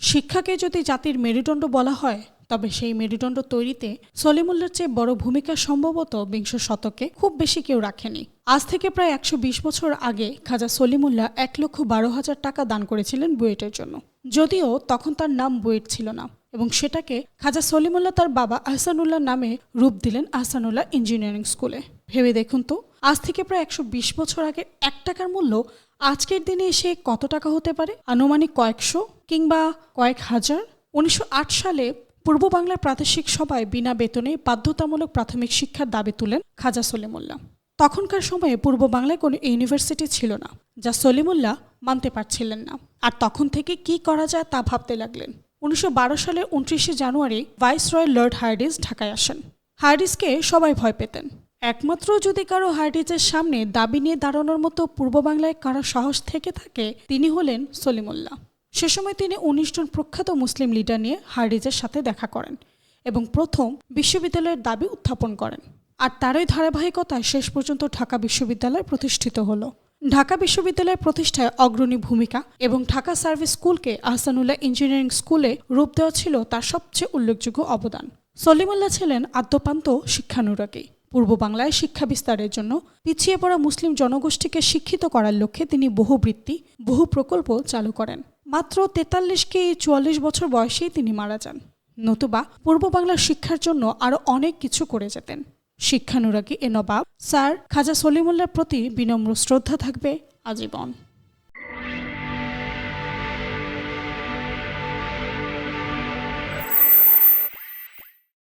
শিক্ষাকে যদি জাতির মেরুদণ্ড বলা হয় তবে সেই মেরুদণ্ড তৈরিতে সলিমুল্লাহর চেয়ে বড় ভূমিকা সম্ভবত বিংশ শতকে খুব বেশি কেউ রাখেনি। আজ থেকে প্রায় ১২০ বছর আগে খাজা সলিমুল্লাহ ১,১২,০০০ টাকা দান করেছিলেন বুয়েটের জন্য। যদিও তখন তার নাম বুয়েট ছিল না এবং সেটাকে খাজা সলিমুল্লাহ তার বাবা আহসানুল্লাহ নামে রূপ দিলেন আহসানুল্লাহ ইঞ্জিনিয়ারিং স্কুলে। ভেবে দেখুন তো, আজ থেকে প্রায় ১২০ বছর আগে ১ টাকার মূল্য আজকের দিনে এসে কত টাকা হতে পারে? আনুমানিক কয়েকশো কিংবা কয়েক হাজার। ১৯০৮ সালে পূর্ব বাংলার প্রাদেশিক সভায় বিনা বেতনে বাধ্যতামূলক প্রাথমিক শিক্ষার দাবি তুলেন খাজা সলিমুল্লাহ। তখনকার সময়ে পূর্ব বাংলায় কোনো ইউনিভার্সিটি ছিল না, যা সলিমুল্লাহ মানতে পারছিলেন না। আর তখন থেকে কি করা যায় তা ভাবতে লাগলেন। ১৯১২ সালের ২৯শে জানুয়ারি ভাইসরয় লর্ড হার্ডিঞ্জ ঢাকায় আসেন। হার্ডিঞ্জকে সবাই ভয় পেতেন। একমাত্র যদি কারো হার্ডিঞ্জের সামনে দাবি নিয়ে দাঁড়ানোর মতো পূর্ব বাংলায় কারো সাহস থেকে থাকে, তিনি হলেন সলিমুল্লাহ। সে সময় তিনি ১৯ জন প্রখ্যাত মুসলিম লিডার নিয়ে হার্ডিঞ্জের সাথে দেখা করেন এবং প্রথম বিশ্ববিদ্যালয়ের দাবি উত্থাপন করেন। আর তারই ধারাবাহিকতায় শেষ পর্যন্ত ঢাকা বিশ্ববিদ্যালয় প্রতিষ্ঠিত হলো। ঢাকা বিশ্ববিদ্যালয়ের প্রতিষ্ঠায় অগ্রণী ভূমিকা এবং ঢাকা সার্ভিস স্কুলকে আহসানুল্লাহ ইঞ্জিনিয়ারিং স্কুলে রূপ দেওয়া ছিল তার সবচেয়ে উল্লেখযোগ্য অবদান। সলিমুল্লাহ ছিলেন আদ্যোপান্ত শিক্ষানুরাগী। পূর্ব বাংলায় শিক্ষা বিস্তারের জন্য পিছিয়ে পড়া মুসলিম জনগোষ্ঠীকে শিক্ষিত করার লক্ষ্যে তিনি বহু বৃত্তি, বহু প্রকল্প চালু করেন। মাত্র ৪৩ কি ৪৪ বছর বয়সেই তিনি মারা যান। নতুবা পূর্ব বাংলার শিক্ষার জন্য আরও অনেক কিছু করে যেতেন। শিক্ষানুরাগী এ নবাব স্যার খাজা সলিমুল্লাহর প্রতি বিনম্র শ্রদ্ধা থাকবে আজীবন।